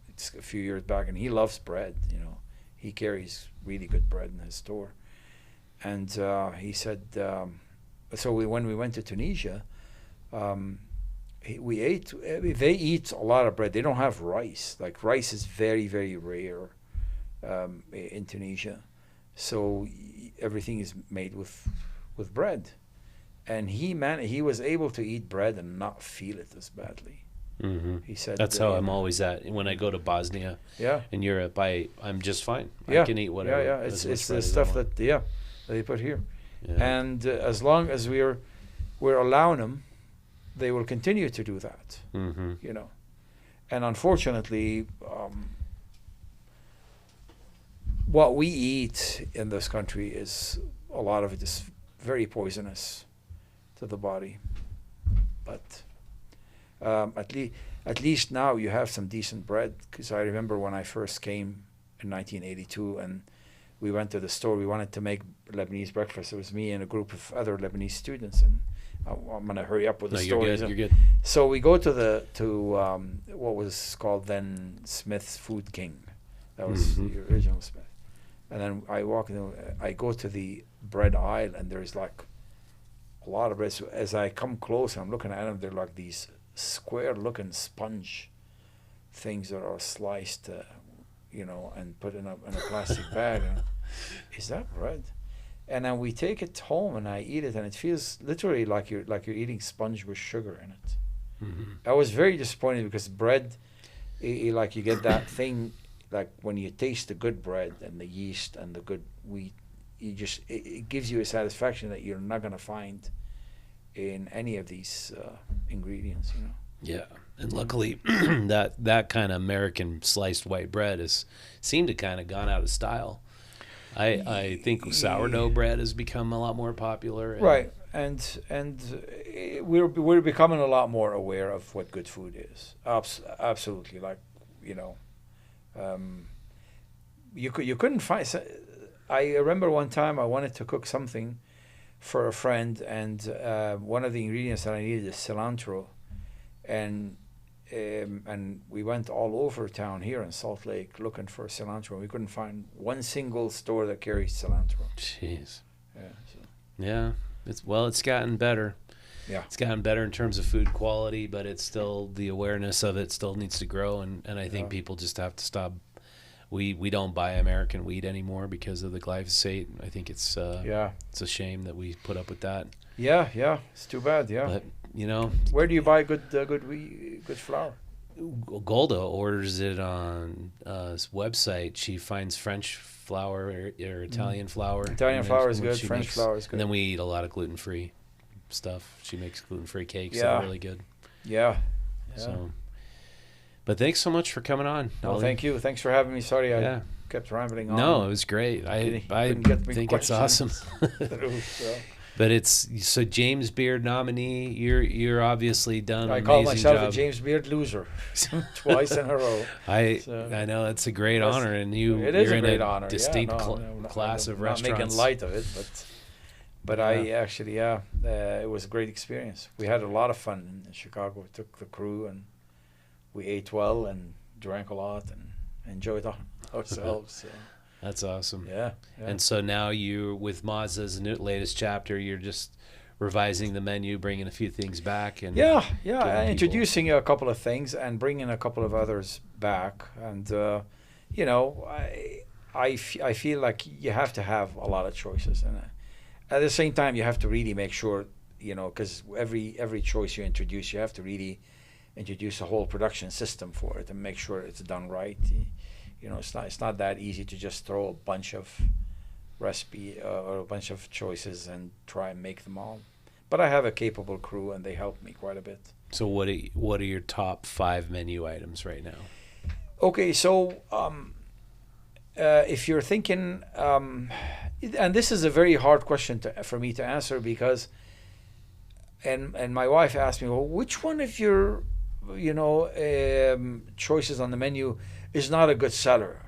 it's a few years back, and he loves bread. He carries really good bread in his store, and he said, so when we went to Tunisia, we ate. They eat a lot of bread. They don't have rice. Like rice is very, very rare in Tunisia, so everything is made with bread, and he was able to eat bread and not feel it as badly. Mm-hmm. He said that's how I'm always at when I go to Bosnia. Yeah. In Europe, I'm just fine. Yeah. I can eat whatever. Yeah. It's the stuff that they put here, and as long as we're allowing them, they will continue to do that. Mm-hmm. And unfortunately, what we eat in this country is a lot of it is very poisonous to the body. But at least now you have some decent bread. Because I remember when I first came in 1982, and we went to the store. We wanted to make Lebanese breakfast. It was me and a group of other Lebanese students, and I'm gonna hurry up with the story. You're good. You're good. So we go to what was called then Smith's Food King. That was the original Smith. And then I walk in. I go to the bread aisle, and there's like a lot of bread. So as I come close, I'm looking at them. They're like these square-looking sponge things that are sliced, and put in a plastic bag. Is that bread? And then we take it home, and I eat it, and it feels literally like you're eating sponge with sugar in it. Mm-hmm. I was very disappointed because bread, like you get that thing, like when you taste the good bread and the yeast and the good wheat, it gives you a satisfaction that you're not going to find in any of these ingredients, Yeah, and luckily that kind of American sliced white bread has seemed to kind of gone out of style. I think sourdough bread has become a lot more popular. Right, and we're becoming a lot more aware of what good food is. Absolutely, like you couldn't find. I remember one time I wanted to cook something for a friend, and one of the ingredients that I needed is cilantro, and we went all over town here in Salt Lake looking for cilantro. We couldn't find one single store that carries cilantro. Jeez. Yeah. So. Yeah. It's gotten better. Yeah. It's gotten better in terms of food quality, but it's still, the awareness of it still needs to grow, and I think people just have to stop. We don't buy American wheat anymore because of the glyphosate. I think it's it's a shame that we put up with that. Yeah, it's too bad. Yeah, but where do you buy good flour? Golda orders it on his website. She finds French flour or Italian flour. Italian flour is good. French flour is good. And then we eat a lot of gluten-free stuff. She makes gluten-free cakes. Yeah. That are really good. Yeah. So, but thanks so much for coming on. Well, thank you. Thanks for having me. Sorry I kept rambling on. No, it was great. I think it's awesome. But it's so James Beard nominee. You're obviously done. I an call amazing myself job. a James Beard loser twice in a row. I know it's a great honor, and you're a great in a honor. distinct class of restaurants. Not making light of it, but I actually it was a great experience. We had a lot of fun in Chicago. We took the crew and we ate well and drank a lot and enjoyed ourselves. So. That's awesome. Yeah. And so now you, with Mazza's latest chapter, you're just revising the menu, bringing a few things back, and introducing a couple of things and bringing a couple of others back. And I feel like you have to have a lot of choices, and at the same time you have to really make sure, because every choice you introduce, you have to really introduce a whole production system for it and make sure it's done right. It's not that easy to just throw a bunch of recipe or a bunch of choices and try and make them all. But I have a capable crew, and they help me quite a bit. So what are your top 5 menu items right now? Okay, so if you're thinking, and this is a very hard question for me to answer, because, and my wife asked me, well, which one of your choices on the menu is not a good seller?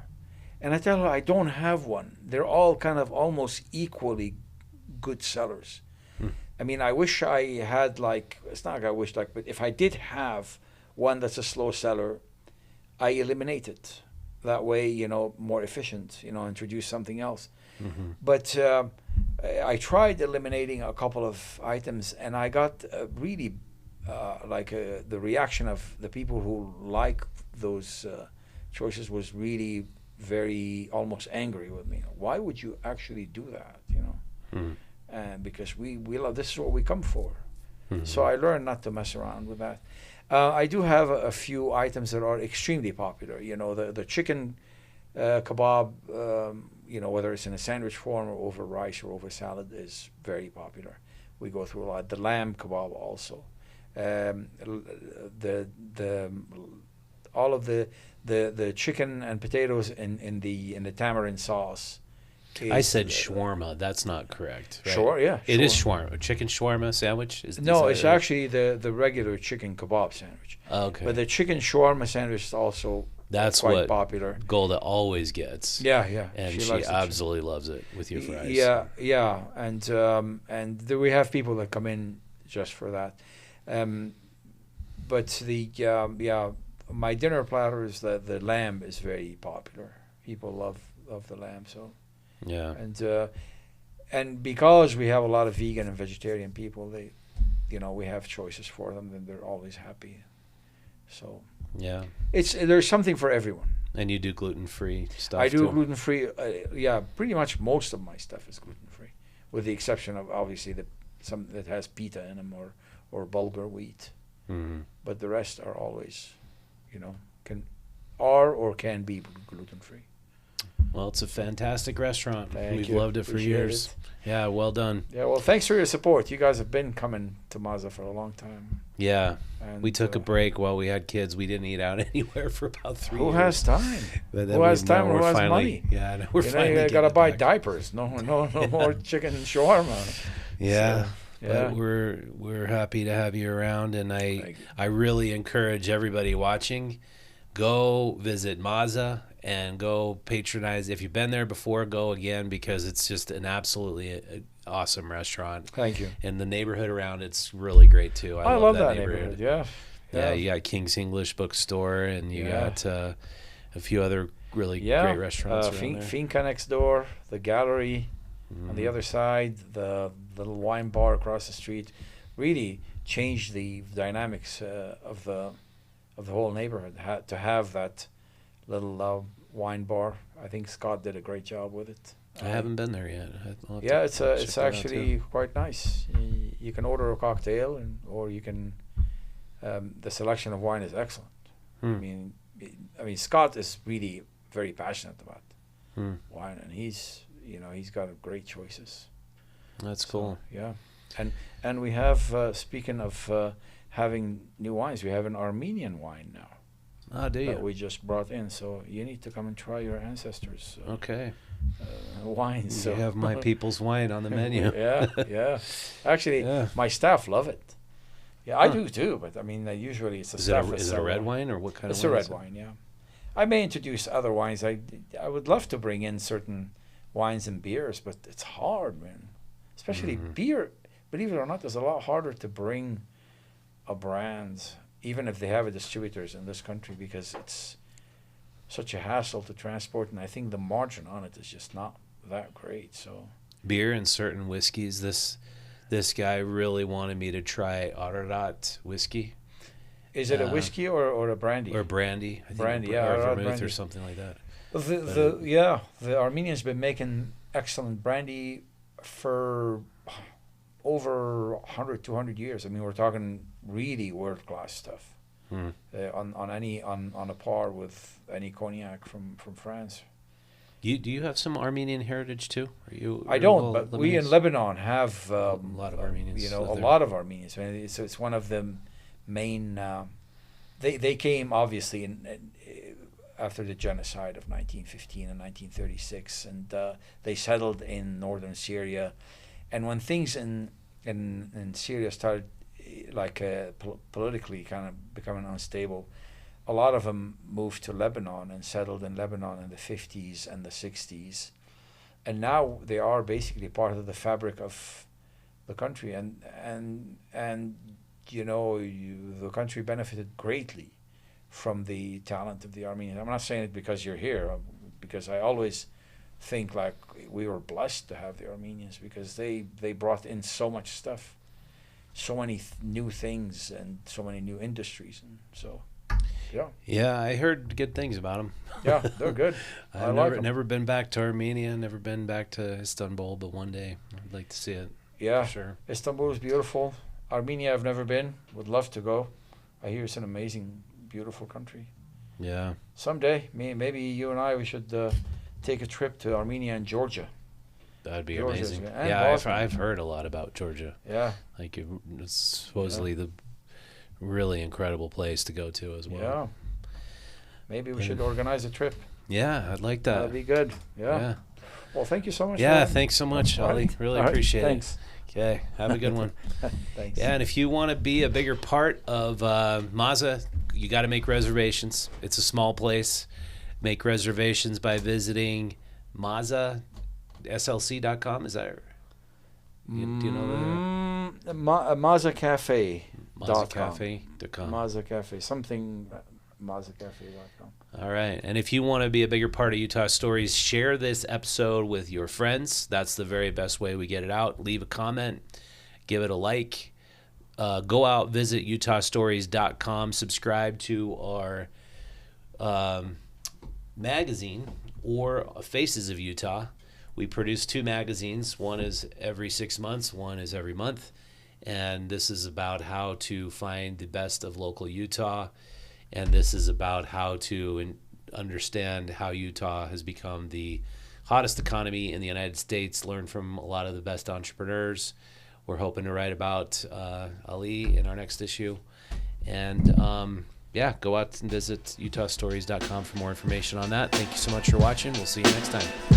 And I tell her I don't have one. They're all kind of almost equally good sellers. I mean, I wish I had, it's not like I wish, but if I did have one that's a slow seller, I eliminate it. That way, more efficient, introduce something else. Mm-hmm. But I tried eliminating a couple of items, and I got really the reaction of the people who like those choices was really very almost angry with me. Why would you actually do that? And because we love, this is what we come for. Mm-hmm. So I learned not to mess around with that. I do have a few items that are extremely popular. The chicken kebab, whether it's in a sandwich form or over rice or over salad, is very popular. We go through a lot. The lamb kebab also. The all of the chicken and potatoes in the tamarind sauce. I said shawarma. That's not correct. Right? Sure, yeah. It is shawarma. Chicken shawarma sandwich? No, it's actually the regular chicken kebab sandwich. Okay. But the chicken shawarma sandwich is also That's quite what popular. Golda always gets. Yeah. And she likes absolutely loves it with your fries. Yeah. And we have people that come in just for that. But my dinner platter is the lamb is very popular. People love the lamb, so. Yeah. And because we have a lot of vegan and vegetarian people, we have choices for them, and they're always happy. So yeah, there's something for everyone. And you do gluten-free stuff. I do too? gluten-free. Pretty much most of my stuff is gluten-free, with the exception of obviously some that has pita in them or bulgur wheat. Mm-hmm. But the rest are always, can be gluten-free. Well, it's a fantastic restaurant. Thank We've you. loved it for Appreciate years. it. Yeah, well done. Yeah, well, thanks for your support. You guys have been coming to Mazza for a long time. Yeah, And we took a break while we had kids. We didn't eat out anywhere for about 3 years. Who has time? But then Who has now time? Who we're has finally, money? Yeah, now we're You finally got to getting buy back. diapers. No more chicken shawarma. Yeah. So, yeah. But we're happy to have you around, and Thank you. I really encourage everybody watching, go visit Mazza and go patronize. If you've been there before, go again, because it's just an absolutely awesome restaurant. Thank you. And the neighborhood around it's really great too. I love that neighborhood. Yeah. Yeah, you got King's English Bookstore, and you got a few other really great restaurants around there. Finca next door, the gallery on the other side, the little wine bar across the street, really changed the dynamics of the whole neighborhood. To have that little wine bar, I think Scott did a great job with it. I haven't been there yet. I'll have to Yeah, check it's that out, actually too. quite nice. You can order a cocktail, or you can. The selection of wine is excellent. I mean, Scott is really very passionate about wine, and he's got great choices. That's cool. Yeah, and we have speaking of having new wines, we have an Armenian wine now Ah, do that you? we just brought in. So you need to come and try your ancestors' Okay. wines. You So have my people's wine on the menu. yeah. Actually, Yeah. my staff love it. Yeah, I do too. But I mean, usually it's a Is it staff. is it a red wine or what kind It's of a wine? red wine. Yeah, I may introduce other wines. I would love to bring in certain wines and beers, but it's hard, man. Especially beer. Believe it or not, it's a lot harder to bring a brand, even if they have a distributors in this country, because it's such a hassle to transport, and I think the margin on it is just not that great. So Beer and certain whiskeys. This guy really wanted me to try Ararat whiskey. is it a whiskey or a brandy? Or brandy. I think Brandy, or yeah, Ararat vermouth brandy. or something like that. The Armenians been making excellent brandy for over 100, 200 years. I mean, we're talking really world class stuff. On a par with any cognac from France. Do you have some Armenian heritage too? I don't, but we in Lebanon have a lot of Armenians. a lot of Armenians. I mean, it's one of the main. They came obviously after the genocide of 1915 and 1936, and they settled in northern Syria. And when things in Syria started politically kind of becoming unstable, a lot of them moved to Lebanon and settled in Lebanon in the 50s and the 60s. And now they are basically part of the fabric of the country. And the country benefited greatly from the talent of the Armenians. I'm not saying it because you're here, because I always think like we were blessed to have the Armenians, because they brought in so much stuff, so many new things, and so many new industries. And so, yeah. Yeah, I heard good things about them. Yeah, they're good. I've never been back to Armenia, never been back to Istanbul, but one day I'd like to see it. Yeah, for sure. Istanbul is beautiful. Armenia, I've never been. Would love to go. I hear it's an amazing, beautiful country. Yeah. Someday, maybe you and I, we should take a trip to Armenia and Georgia. That'd be Georgia's amazing. good. And Yeah, Bosnia. I've heard a lot about Georgia. Yeah, Like it's supposedly the really incredible place to go to as well. yeah. maybe we should organize a trip. Yeah, I'd like That'd that. be good. Yeah. Yeah. Well, thank you so much. Yeah, man. thanks so much, All Ali. right. Really All right. appreciate Thanks. it. Okay, have a good one. Thanks. Yeah, and if you want to be a bigger part of Mazza, you got to make reservations. It's a small place. Make reservations by visiting Mazza, slc.com. Is that? Do you know Mazza Cafe. the MazzaCafe.com? Mazza Cafe. Something. MazzaCafe.com. All right. And if you want to be a bigger part of Utah Stories, share this episode with your friends. That's the very best way we get it out. Leave a comment. Give it a like. Go out, visit utahstories.com. Subscribe to our magazine or Faces of Utah. We produce 2 magazines. One is every 6 months. One is every month. And this is about how to find the best of local Utah. And this is about how to understand how Utah has become the hottest economy in the United States, learn from a lot of the best entrepreneurs. We're hoping to write about Ali in our next issue. And go out and visit utahstories.com for more information on that. Thank you so much for watching. We'll see you next time.